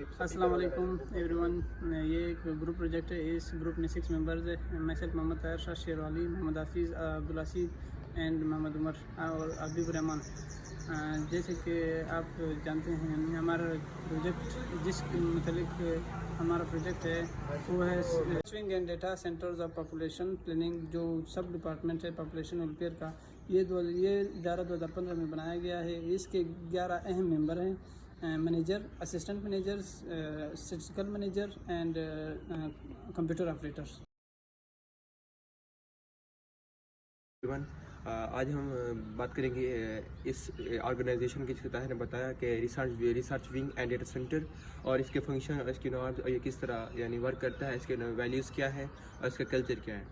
अस्सलाम वालेकुम एवरीवन। ये एक ग्रुप प्रोजेक्ट है। इस ग्रुप में 6 मेंबर्स है। मैं सेल्फ मोहम्मद ताहिर शाह शेरवाली, मोहम्मद हाफिज़, अब्दुल एंड मोहम्मद उमर और अबीब रहमान। जैसे कि आप जानते हैं, हमारा प्रोजेक्ट हमारा प्रोजेक्ट है वो है swing and data centres of population planning, जो सब डिपार्टमेंट है पॉपुलेशन वेलफेयर का। ये इदारा 2015 में बनाया गया है। इसके 11 अहम मेंबर हैं: manager, assistant managers, statistical manager and computer operators. आज हम बात करेंगे इस ऑर्गेनाइजेशन की, जिसके तहत ने बताया कि research wing and data centre और इसके फंक्शन और इसकी नॉर्म्स और ये किस तरह यानी वर्क करता है, इसके वैल्यूज़ क्या है और इसका कल्चर क्या है।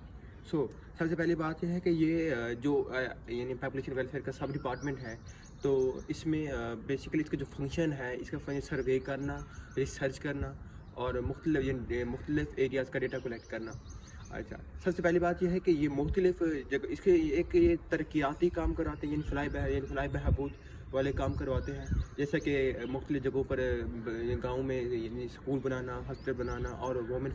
सबसे पहली बात यह है कि ये जो यानी पॉपुलेशन वेलफेयर का सब डिपार्टमेंट है, तो इसमें बेसिकली इसका जो फंक्शन है, इसका फंक्शन सर्वे करना, रिसर्च करना और मुख्तलिफ एरियाज़ का डेटा कलेक्ट करना। अच्छा, सबसे पहली बात यह है कि ये मुख्तलिफ जगह इसके ये तरक्याती काम कराते हैं, यानी फलाह बहबूद वाले काम करवाते हैं। जैसे कि मुख्तलिफ जगहों पर गाँव में यानी स्कूल बनाना, हॉस्पिटल बनाना और वोमेन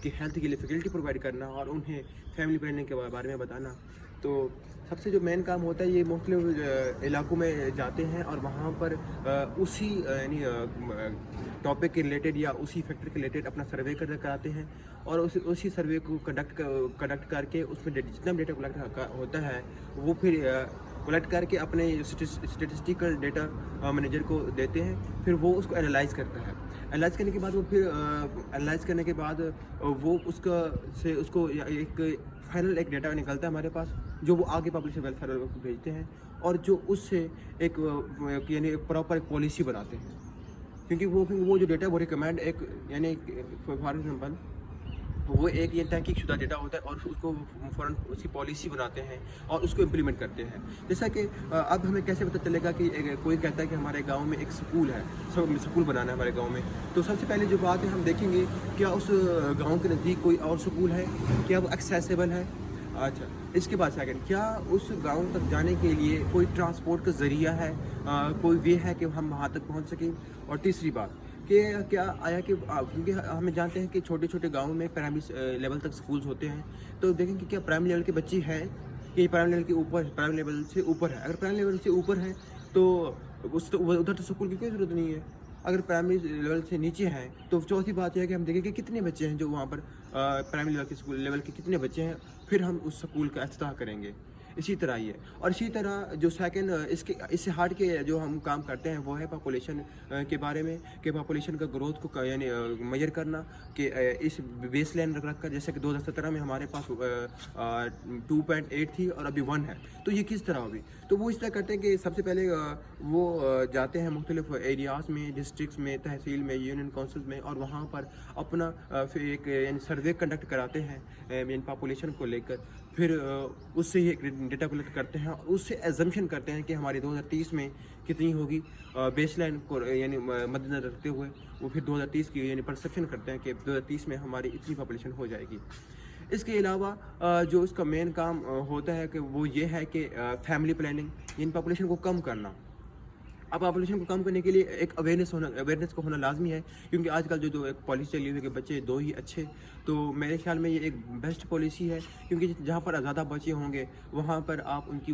की हेल्थ के लिए फैसिलिटी प्रोवाइड करना और उन्हें फैमिली प्लानिंग के बारे में बताना। तो सबसे जो मेन काम होता है, ये मुख्तलिफ इलाकों में जाते हैं और वहाँ पर उसी यानी टॉपिक के रिलेटेड या उसी फैक्टर के रिलेटेड अपना सर्वे कराते हैं और उसी सर्वे को कंडक्ट करके उसमें जितना डेटा कलेक्ट होता है वो फिर कलेक्ट करके अपने स्टेटिस्टिकल डेटा मैनेजर को देते हैं। फिर वो उसको एनालाइज करता है। एनालाइज करने के बाद वो उसको एक फाइनल एक डेटा निकलता है हमारे पास, जो वो आगे पब्लिश वेलफेयर को भेजते हैं और जो उससे यानी प्रॉपर एक पॉलिसी बनाते हैं। क्योंकि वो जो डेटा वो रिकमेंड यानी फॉर एग्जाम्पल वो एक ये तहकीक शुदा डेटा होता है और उसको फ़ौरन उसकी पॉलिसी बनाते हैं और उसको इम्प्लीमेंट करते हैं। जैसा कि अब हमें कैसे पता चलेगा कि कोई कहता है कि हमारे गांव में एक स्कूल है, स्कूल बनाना है हमारे गांव में, तो सबसे पहले जो बात है हम देखेंगे क्या उस गांव के नज़दीक कोई और स्कूल है, क्या वो एक्सेसिबल है। अच्छा, इसके बाद सेकंड, क्या उस गांव तक जाने के लिए कोई ट्रांसपोर्ट का ज़रिया है, कोई वे है कि हम वहाँ तक पहुँच सकें। और तीसरी बात कि क्या आया कि क्योंकि हमें जानते हैं कि छोटे छोटे गाँव में प्राइमरी लेवल तक स्कूल्स होते हैं, तो देखें कि क्या प्राइमरी लेवल के बच्चे हैं कि प्राइमरी लेवल से ऊपर है। अगर प्राइमरी लेवल से ऊपर है तो उधर तो स्कूल की कोई ज़रूरत नहीं है। अगर प्राइमरी लेवल से नीचे हैं तो चौथी बात यह है कि हम देखें कि कितने बच्चे हैं जो वहाँ पर प्राइमरी लेवल के स्कूल लेवल के कितने बच्चे हैं, फिर हम उस स्कूल का इफ्तिताह करेंगे। इसी तरह ही है। और इसी तरह जो सेकंड इससे हट के जो हम काम करते हैं वो है पॉपुलेशन के बारे में, कि पॉपुलेशन का ग्रोथ को यानी मेजर करना, कि इस बेस लाइन रख कर, जैसे कि 2017 में हमारे पास 2.8 थी और अभी 1 है, तो ये किस तरह होगी। तो वो इस तरह करते हैं कि सबसे पहले वो जाते हैं मुख्तलिफ एरियाज़ में, डिस्ट्रिक्ट्स में, तहसील में, यूनियन काउंसिल में, और वहाँ पर अपना फिर एक यानी सर्वे कंडक्ट कराते हैं यानी पॉपुलेशन को लेकर। फिर उससे ही एक डेटा कलेक्ट करते हैं और उससे एजम्पशन करते हैं कि हमारी 2030 में कितनी होगी। बेस लाइन को यानी मद्देनजर रखते हुए वो फिर 2030 की यानी परसेप्शन करते हैं कि 2030 में हमारी इतनी पॉपुलेशन हो जाएगी। इसके अलावा जो इसका मेन काम होता है कि वो ये है कि फैमिली प्लानिंग, इन पॉपुलेशन को कम करना। अब पॉपुलेशन को कम करने के लिए एक अवेयरनेस को होना लाजमी है, क्योंकि आजकल जो एक पॉलिसी चली हुई है कि बच्चे 2 ही अच्छे, तो मेरे ख्याल में ये एक बेस्ट पॉलिसी है। क्योंकि जहाँ पर ज़्यादा बच्चे होंगे वहाँ पर आप उनकी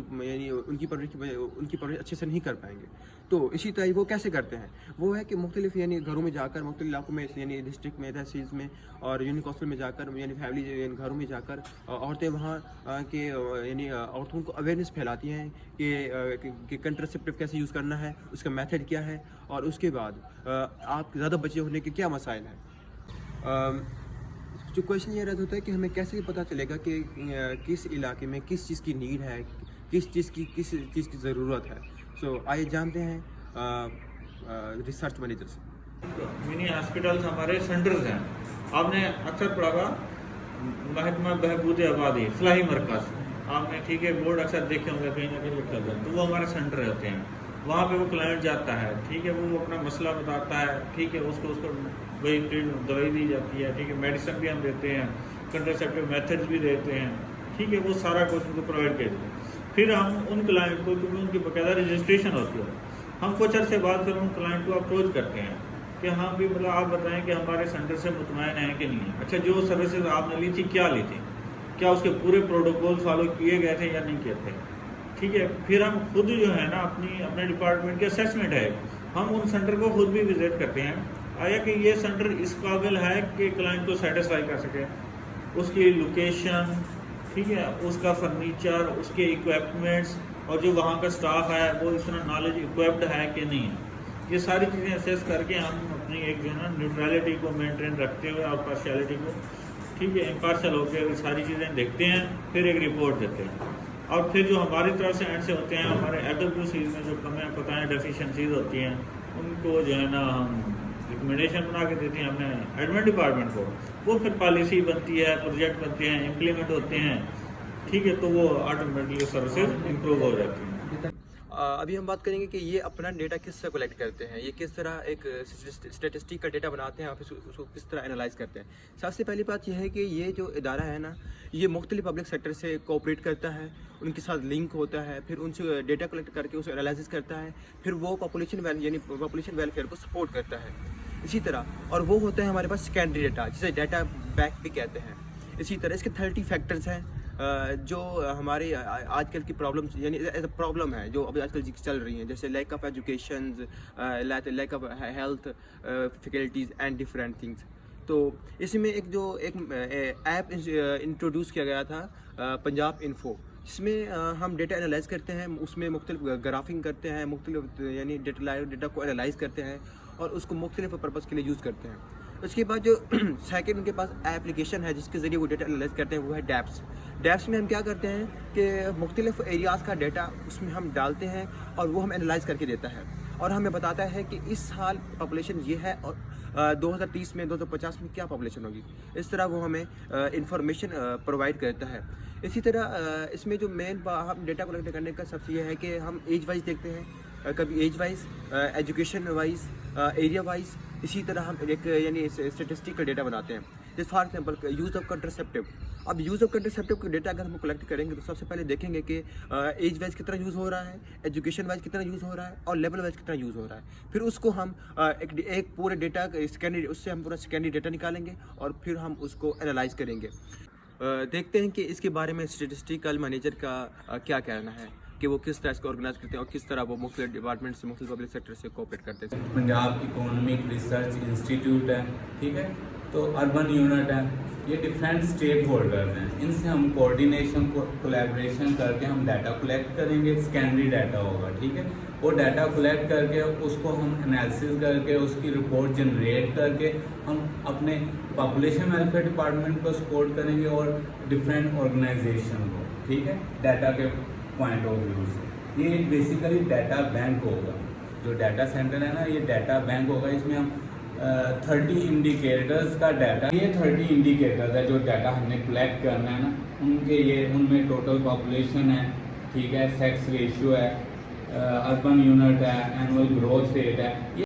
परवरिश अच्छे से नहीं कर पाएंगे। तो इसी तरह वो कैसे करते हैं, वो है कि मुख्तलिफ यानी घरों में जाकर, मुख्तलिफ इलाकों में यानी डिस्ट्रिक्ट में, तहसील में और यूनियन काउंसिल में जाकर, यानी फैमिली घरों में जाकर औरतें वहाँ के यानी औरतों को अवेयरनेस फैलाती हैं कि कंट्रासेप्टिव कैसे यूज़ करना है, उसका मेथड क्या है, और उसके बाद आप ज़्यादा बच्चे होने के क्या मसाइल हैं। जो क्वेश्चन ये रहता होता है कि हमें कैसे पता चलेगा कि किस इलाके में किस चीज़ की नीड है, किस चीज़ की ज़रूरत है। आइए जानते हैं रिसर्च मैनेजर से। मिनी हॉस्पिटल्स हमारे सेंटर्स हैं। आपने अक्सर पढ़ा होगा महकमा बहबूद आबादी फलाही मरकज़, आपने ठीक है बोर्ड अक्सर देखे होंगे कहीं ना कहीं लिखा होगा, तो वो हमारे सेंटर होते हैं। वहाँ पे वो क्लाइंट जाता है, ठीक है, वो अपना मसला बताता है, ठीक है, उसको वही दवाई दी जाती है, ठीक है, मेडिसिन भी हम देते हैं, कंट्रासेप्टिव मेथड्स भी देते हैं, ठीक है, वो सारा कुछ उनको प्रोवाइड करते हैं। फिर हम उन क्लाइंट को, क्योंकि उनकी बाकायदा रजिस्ट्रेशन होती है, हम कुछ अर्से बाद फिर उन क्लाइंट को अप्रोच करते हैं کہ ہم بھی مطلب آپ بتائیں کہ ہمارے سینٹر سے مطمئن ہیں کہ نہیں ہے. اچھا جو سروسز آپ نے لی تھی کیا لی تھی, کیا اس کے پورے پروٹوکول فالو کیے گئے تھے یا نہیں کیے تھے, ٹھیک ہے. پھر ہم خود جو ہے نا اپنے ڈپارٹمنٹ کے اسیسمنٹ ہے, ہم ان سینٹر کو خود بھی وزٹ کرتے ہیں, آیا کہ یہ سینٹر اس قابل ہے کہ کلائنٹ کو سیٹسفائی کر سکے, اس کی لوکیشن, ٹھیک ہے, اس کا فرنیچر, اس کے اکوپمنٹس, اور جو وہاں کا اسٹاف ہے وہ اس طرح نالج اکوپڈ ہے کہ نہیں ہے. یہ ساری چیزیں اسیس کر کے ہم اپنی ایک جو ہے نا نیوٹرلٹی کو مینٹین رکھتے ہوئے اور پارشیلٹی کو, ٹھیک ہے, امپارشل ہو کے ساری چیزیں دیکھتے ہیں, پھر ایک رپورٹ دیتے ہیں. اور پھر جو ہماری طرف سے اینڈ سے ہوتے ہیں, ہمارے FWCs میں جو کمیاں کوتاہیں ڈیفیشنسیز ہوتی ہیں ان کو جو ہے نا ہم ریکمنڈیشن بنا کے دیتے ہیں اپنے ایڈمن ڈپارٹمنٹ کو, وہ پھر پالیسی بنتی ہے, پروجیکٹ بنتے ہیں, امپلیمنٹ ہوتے ہیں, ٹھیک ہے, تو وہ آٹومیٹکلی سروسز امپروو ہو جاتی ہیں. ابھی ہم بات کریں گے کہ یہ اپنا ڈیٹا کس طرح کلیکٹ کرتے ہیں, یہ کس طرح ایک اسٹیٹسٹک کا ڈیٹا بناتے ہیں اور پھر اس کو کس طرح انالائز کرتے ہیں. سب سے پہلی بات یہ ہے کہ یہ جو ادارہ ہے نا, یہ مختلف پبلک سیکٹر سے کوآپریٹ کرتا ہے, ان کے ساتھ لنک ہوتا ہے, پھر ان سے ڈیٹا کلیکٹ کر کے اسے انالائسس کرتا ہے, پھر وہ پاپولیشن ویلفیئر کو سپورٹ کرتا ہے. اسی طرح اور وہ ہوتا ہے ہمارے پاس سیکنڈری ڈیٹا, جسے ڈیٹا بیک بھی کہتے ہیں. اسی طرح اس کے 30 فیکٹرز ہیں جو ہماری آج کل کی پرابلمس, یعنی ایز اے پرابلم ہے جو ابھی آج کل چل رہی ہیں, جیسے lack of educations, lack of health faculties and different things. تو اس میں ایک ایپ انٹروڈیوس کیا گیا تھا, پنجاب انفو, جس میں ہم ڈیٹا انالائز کرتے ہیں, اس میں مختلف گرافنگ کرتے ہیں, مختلف یعنی ڈیٹا کو انالائز کرتے ہیں اور اس کو مختلف پرپز کے لیے یوز کرتے ہیں. اس کے بعد جو سیکنڈ ان کے پاس ایپلیکیشن ہے جس کے ذریعے وہ ڈیٹا انالائز کرتے ہیں, وہ ہے ڈیپس. ڈیپس میں ہم کیا کرتے ہیں کہ مختلف ایریاز کا ڈیٹا اس میں ہم ڈالتے ہیں اور وہ ہم انالائز کر کے دیتا ہے, اور ہمیں بتاتا ہے کہ اس سال پاپولیشن یہ ہے اور 2030 میں 2050 میں کیا پاپولیشن ہوگی. اس طرح وہ ہمیں انفارمیشن پرووائڈ کرتا ہے. اسی طرح اس میں جو مین ہم ڈیٹا کلیکٹ کرنے کا سب سے یہ ہے کہ ہم ایج وائز دیکھتے ہیں, کبھی age wise, education wise, area wise. اسی طرح ہم ایک یعنی اسٹیٹسٹک کا ڈیٹا بناتے ہیں. جیسے فار ایگزامپل یوز آف کنٹرسیپٹیو. اب یوز آف کنٹرسیپٹیو کا ڈیٹا اگر ہم کلیکٹ کریں گے تو سب سے پہلے دیکھیں گے کہ ایج وائز کتنا یوز ہو رہا ہے, ایجوکیشن وائز کتنا یوز ہو رہا ہے, اور لیول وائز کتنا یوز ہو رہا ہے. پھر اس کو ہم ایک پورے ڈیٹا اس سے ہم پورا سیکنڈری ڈیٹا نکالیں گے اور پھر ہم اس کو انالائز کریں گے. دیکھتے ہیں کہ اس کے بارے میں اسٹیٹسٹیکل مینیجر کا کیا کہنا ہے کہ وہ کس طرح اس کو آرگنائز کرتے ہیں اور کس طرح وہ مختلف ڈپارٹمنٹ سے, مختلف پبلک سیکٹر سے کوآپریٹ کرتے ہیں. پنجاب اکنامک ریسرچ انسٹیٹیوٹ ہے, ٹھیک ہے, تو اربن یونٹ ہے, یہ ڈفرینٹ اسٹیک ہولڈرز ہیں. ان سے ہم کوآرڈینیشن کولیبریشن کر کے ہم ڈیٹا کلیکٹ کریں گے. سیکنڈری ڈیٹا ہوگا, ٹھیک ہے, وہ ڈیٹا کلیکٹ کر کے اس کو ہم انالیسس کر کے اس کی رپورٹ جنریٹ کر کے ہم اپنے پاپولیشن ویلفیئر ڈپارٹمنٹ کو سپورٹ کریں گے اور ڈفرینٹ آرگنائزیشن کو, ٹھیک ہے, ڈیٹا کے پوائنٹ آف ویو سے. یہ بیسیکلی ڈیٹا بینک ہوگا. جو ڈیٹا سینٹر ہے نا, یہ ڈیٹا بینک ہوگا. اس میں ہم 30 انڈیکیٹرز کا ڈیٹا, یہ 30 انڈیکیٹرز ہے جو ڈیٹا ہم نے کلیکٹ کرنا ہے نا, ان میں ٹوٹل پاپولیشن ہے, ٹھیک ہے, سیکس ریشیو ہے, اربن یونٹ ہے, اینول گروتھ ریٹ ہے. یہ